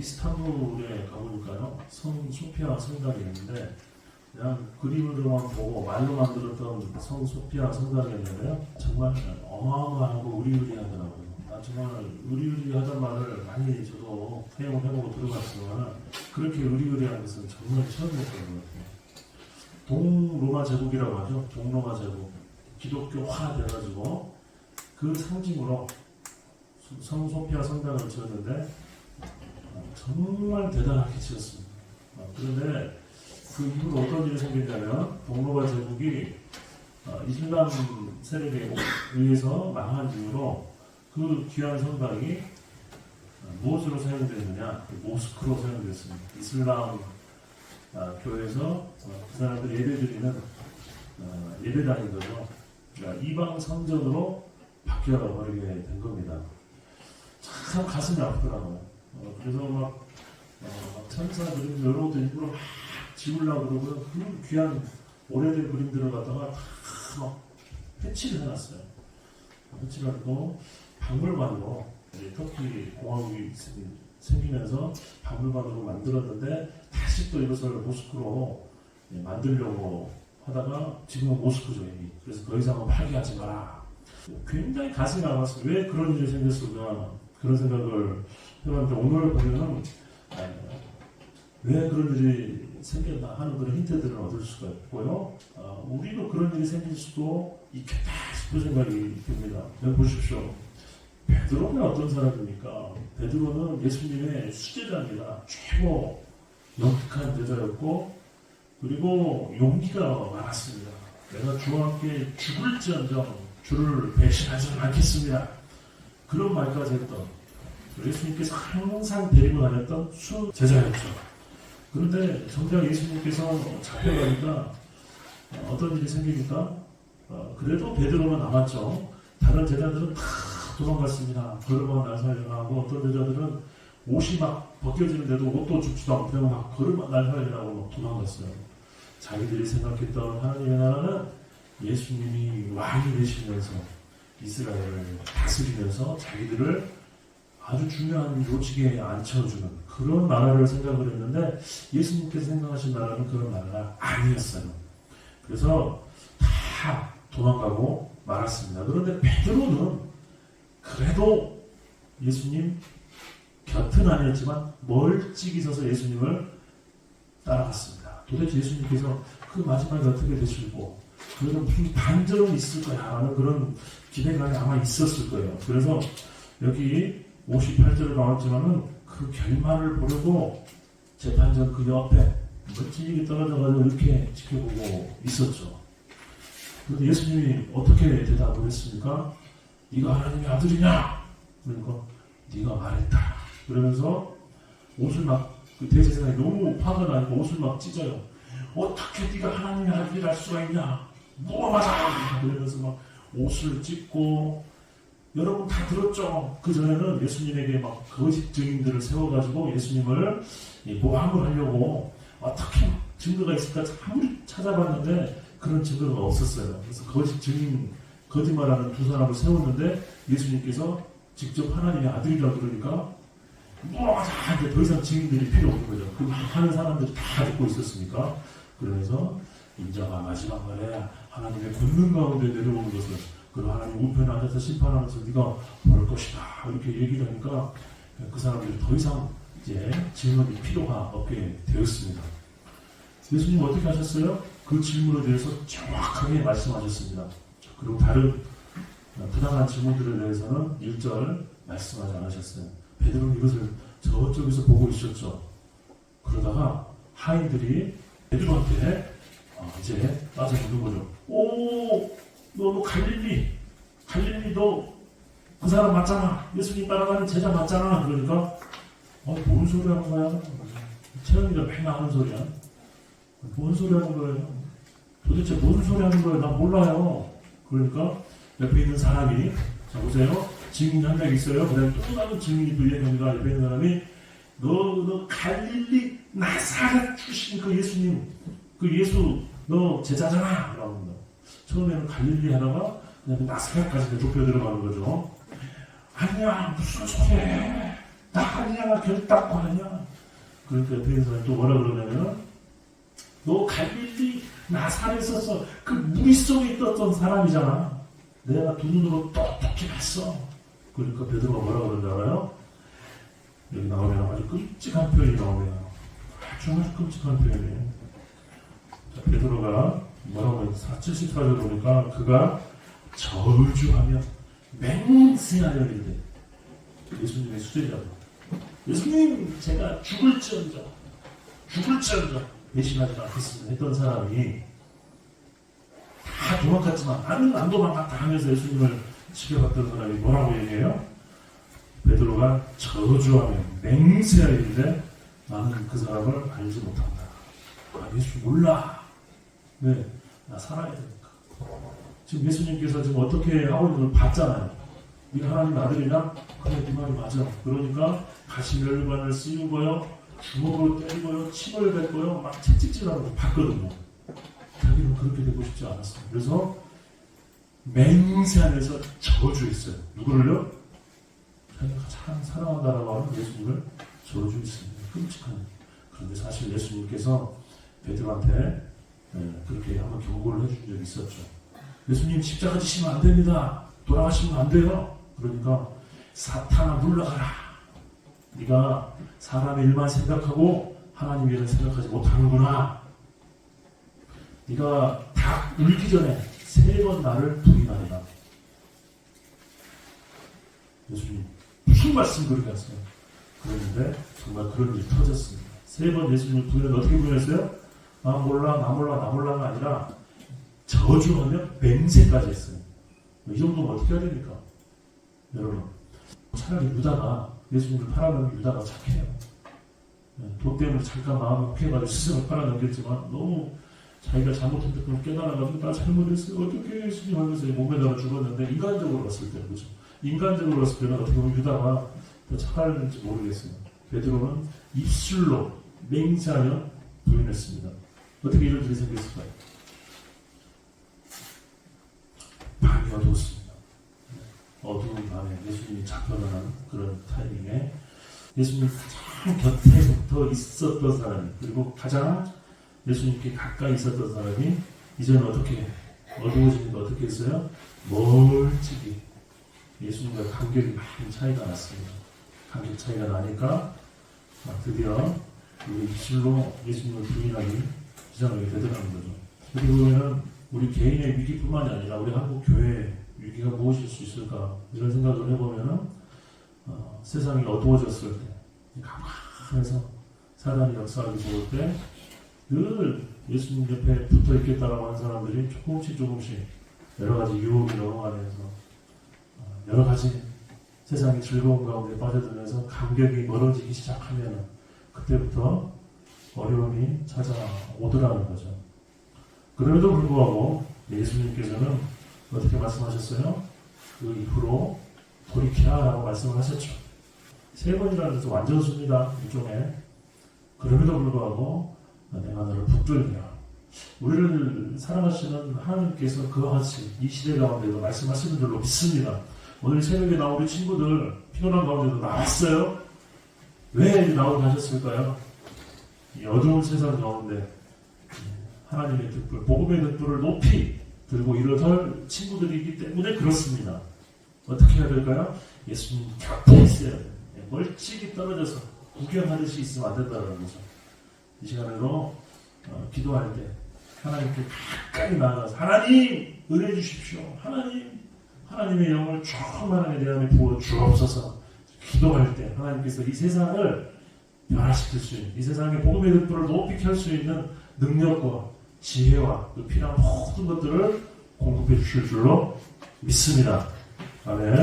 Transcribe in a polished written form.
이스탄불에 가보니까요, 성 소피아 성당이 있는데, 그냥 그림으로만 보고 말로 만들었던 성 소피아 성당이었는데요, 정말 어마어마하고 의리의리하더라고요. 정말 의리의리하다는 말을 많이 저도 사용을 해보고 들어봤지만, 그렇게 의리의리한 것은 정말 처음 봤던 것 같아요. 동로마 제국이라고 하죠. 동로마 제국. 기독교화 돼가지고, 그 상징으로 성 소피아 성당을 지었는데, 정말 대단하게 지었습니다. 그런데 그 이후로 어떤 일이 생겼냐면, 동로마 제국이 이슬람 세력에 의해서 망한 이후로 그 귀한 성당이 무엇으로 사용되느냐? 모스크로 사용됐습니다. 이슬람 교회에서 그 사람들 예배드리는 예배당인 거죠. 그러니까 이방 성전으로 바뀌어버리게 된 겁니다. 참 가슴이 아프더라고요. 그래서 막 천사들이 여러분도 일부러 막 지우려고 그러고 그 귀한 오래된 그림들을 갖다가 다 막 해치를 해놨어요. 해치를 하고 박물관으로 터키 공화국이 생기면서 박물관으로 만들었는데 다시 또 이것을 모스크로 만들려고 하다가 지금은 모스크죠. 이미. 그래서 더 이상은 파괴하지 마라. 굉장히 가슴이 아팠어요. 왜 그런 일이 생겼을까? 그런 생각을 해봤는데 오늘 보면은 왜 그런 일이 생겼나 하는 그런 힌트들을 얻을 수가 있고요. 우리도 그런 일이 생길 수도 있겠다 싶은 생각이 듭니다. 여기 보십시오. 베드로는 어떤 사람입니까? 베드로는 예수님의 수제자입니다. 최고 영특한 제자였고, 그리고 용기가 많았습니다. 내가 주와 함께 죽을지언정 주를 배신하지는 않겠습니다. 그런 말까지 했던, 예수님께서 항상 데리고 다녔던 수제자였죠. 그런데 정작 예수님께서 잡혀가니까 어떤 일이 생기니까 그래도 베드로만 남았죠. 다른 제자들은 다 도망갔습니다. 걸음만 날 살려나고, 어떤 제자들은 옷이 막 벗겨지는데도 옷도 줍지도 않고 막 걸음만 날 살려나고 막 도망갔어요. 자기들이 생각했던 하나님의 나라는 예수님이 왕이 되시면서 이스라엘을 다스리면서 자기들을 아주 중요한 요직에 앉혀주는 그런 나라를 생각을 했는데, 예수님께서 생각하신 나라는 그런 나라가 아니었어요. 그래서 다 도망가고 말았습니다. 그런데 베드로는 그래도 예수님 곁은 아니었지만 멀찍이 서서 예수님을 따라갔습니다. 도대체 예수님께서 그 마지막에 어떻게 되실고, 그래서 무슨 반전은 있을 거야 라는 그런 기대감이 아마 있었을 거예요. 그래서 여기 58절을 나왔지만은 그 결말을 보려고 재판장 그 옆에 멀찍이 떨어져가지고 이렇게 지켜보고 있었죠. 그런데 예수님이 어떻게 대답을 했습니까? 네가 하나님의 아들이냐? 그러니까 네가 말했다. 그러면서 옷을 막, 그 대제사장이 너무 화가 나니까 옷을 막 찢어요. 어떻게 네가 하나님의 아들이랄 수가 있냐? 무엄하다! 그러면서 막 옷을 찢고, 여러분 다 들었죠? 그 전에는 예수님에게 막 거짓 증인들을 세워가지고 예수님을 모함을 하려고 어떻게 증거가 있을까 아무리 찾아봤는데 그런 증거가 없었어요. 그래서 거짓 증인, 거짓말하는 두 사람을 세웠는데 예수님께서 직접 하나님의 아들이라고 그러니까 뭐하자 이제 더 이상 증인들이 필요 없는 거죠. 그 하는 사람들이 다 듣고 있었으니까. 그러면서 인자가 마지막 날에 하나님의 권능 가운데 내려오는 것을, 그리고 하나님 우편에 앉아서 심판하면서 네가 볼 것이다 이렇게 얘기를 하니까 그 사람들이 더 이상 이제 질문이 필요가 없게 되었습니다. 예수님 어떻게 하셨어요? 그 질문에 대해서 정확하게 말씀하셨습니다. 그리고 다른 부당한 질문들에 대해서는 1절 말씀하지 않으셨어요. 베드로는 이것을 저쪽에서 보고 있었죠. 그러다가 하인들이 베드로한테 이제 빠져있는 거죠. 오, 너 갈릴리 너 그 사람 맞잖아. 예수님 따라가는 제자 맞잖아. 그러니까 뭔 소리 하는 거야? 채영이가 맨날 하는 소리야. 뭔 소리 하는 거예요? 도대체 뭔 소리 하는 거예요? 난 몰라요. 그러니까 옆에 있는 사람이, 자 보세요. 증인 한 명 있어요. 그 다음에 또 다른 증인이 또 얘기합니다. 옆에 있는 사람이 너 갈릴리 나사렛 출신 그 예수님, 그 예수 너 제자잖아. 라고 합니다. 처음에는 갈릴리 하다가 그냥 나사렛까지 좁혀 들어가는 거죠. 아니야 무슨 소리해. 나 아니야, 결단코 아니야. 그러니까 옆에 있는 사람이 또 뭐라 그러냐면, 너 갈릴리 나사렛에 있었어. 그 무리 속에 있었던 사람이잖아. 내가 두 눈으로 똑똑히 봤어. 그러니까 베드로가 뭐라 그러는지 알아요? 여기 나오면 아주 끔찍한 표현이 나오네요. 아주 끔찍한 표현이에요. 자, 베드로가 뭐라고 해요? 74절 보니까 그가 저주하며 맹세하려는데 예수님의 수제자로 예수님 제가 죽을지언정 배신하지 않겠습니다 했던 사람이 다 도망갔지만 나는 안 도망갔다 하면서 예수님을 지켜갔던 사람이 뭐라고 얘기해요? 베드로가 저주하며 맹세하려는데 나는 그 사람을 알지 못한다. 아, 예수 몰라. 왜? 나 살아야 되니까. 지금 예수님께서 지금 어떻게 하고 있는 걸 봤잖아요. 네가 하나님 아들이냐? 그래, 네 말이 맞아. 그러니까 가시멸관을 씌우고요, 주먹으로 때리고요, 침을 뱉고요, 막 채찍질하는 거 봤거든요. 자기는 그렇게 되고 싶지 않았어요. 그래서 맹세하면서 저주했어요. 누구를요? 자기가 참 사랑한다라고 하는 예수님을 저주했습니다. 끔찍한. 그런데 사실 예수님께서 베드로한테 그렇게 한번 경고를 해준 적이 있었죠. 예수님 십자가 지시면 안 됩니다. 돌아가시면 안 돼요. 그러니까 사탄아 물러가라. 네가 사람의 일만 생각하고 하나님 일을 생각하지 못하는구나. 네가 다 울기 전에 3번 나를 부인하리라. 예수님 무슨 말씀 그렇게 하세요? 그랬는데 정말 그런 일이 터졌습니다. 3번 예수님을 부인을 어떻게 부인했어요? 나 몰라가 아니라 저주하며 맹세까지 했어요. 이 정도면 어떻게 해야 됩니까? 여러분, 차라리 유다가 예수님을 팔아넘긴 유다가 착해요. 돈 때문에 잠깐 마음을 피해가지고 스승을 팔아넘겼지만 너무 자기가 잘못했던 걸 깨달아가지고 나 잘못했어요. 어떻게 예수님 하면서 몸에다가 죽었는데 인간적으로 봤을 때 그렇죠. 인간적으로 봤을 때는 어떻게 보면 유다가 더 착할는지 모르겠어요. 베드로는 입술로 맹세하며 부인했습니다. 어떻게 이런 일이 생겼을까요? 밤이 어두웠습니다. 어두운 밤에 예수님이 잡혀가는 그런 타이밍에 예수님 가장 곁에부터 있었던 사람이, 그리고 가장 예수님께 가까이 있었던 사람이 이제는 어떻게 어두워지니까 어떻게 했어요? 멀찍이 예수님과 간격이 많이 차이가 났습니다. 간격 차이가 나니까 드디어 입술로 예수님을 부인하기 시작하게 되더라는 거죠. 그리고 보면은 우리 개인의 위기뿐만이 아니라 우리 한국 교회의 위기가 무엇일 수 있을까 이런 생각을 해보면은 세상이 어두워졌을 때 가만해서 사단이 역사하기 좋을 때 늘 예수님 옆에 붙어 있겠다라고 하는 사람들이 조금씩 여러 가지 유혹이 넘어가면서 여러 가지 세상의 즐거운 가운데 빠져들면서 간격이 멀어지기 시작하면 그때부터 어려움이 찾아오더라는 거죠. 그럼에도 불구하고 예수님께서는 어떻게 말씀하셨어요? 그 이후로 돌이키라라고 말씀을 하셨죠. 3번이라는 것은 완전수입니다. 일종의. 그럼에도 불구하고 내가 너를 붙들리라. 우리를 사랑하시는 하나님께서 그와 같이 이 시대 가운데도 말씀하시는 줄로 믿습니다. 오늘 새벽에 나온 우리 친구들 피곤한 가운데도 나왔어요. 왜 나오게 하셨을까요? 이 어두운 세상 가운데 하나님의 등불, 복음의 등불을 높이 들고 일어설 친구들이기 때문에 그렇습니다. 어떻게 해야 될까요? 예수님 곁에 있어야 돼요. 멀찍이 떨어져서 구경하듯이 있으면 안 된다는 거죠. 이 시간에도 기도할 때 하나님께 가까이 나아가서 하나님 은혜 주십시오. 하나님의 영을 충만하게 내 안에 부어 주옵소서. 기도할 때 하나님께서 이 세상을 변화시킬 수 있는, 이 세상의 복음의 등불을 높이 켤 수 있는 능력과 지혜와 그 필요한 모든 것들을 공급해 주실 줄로 믿습니다. 아멘.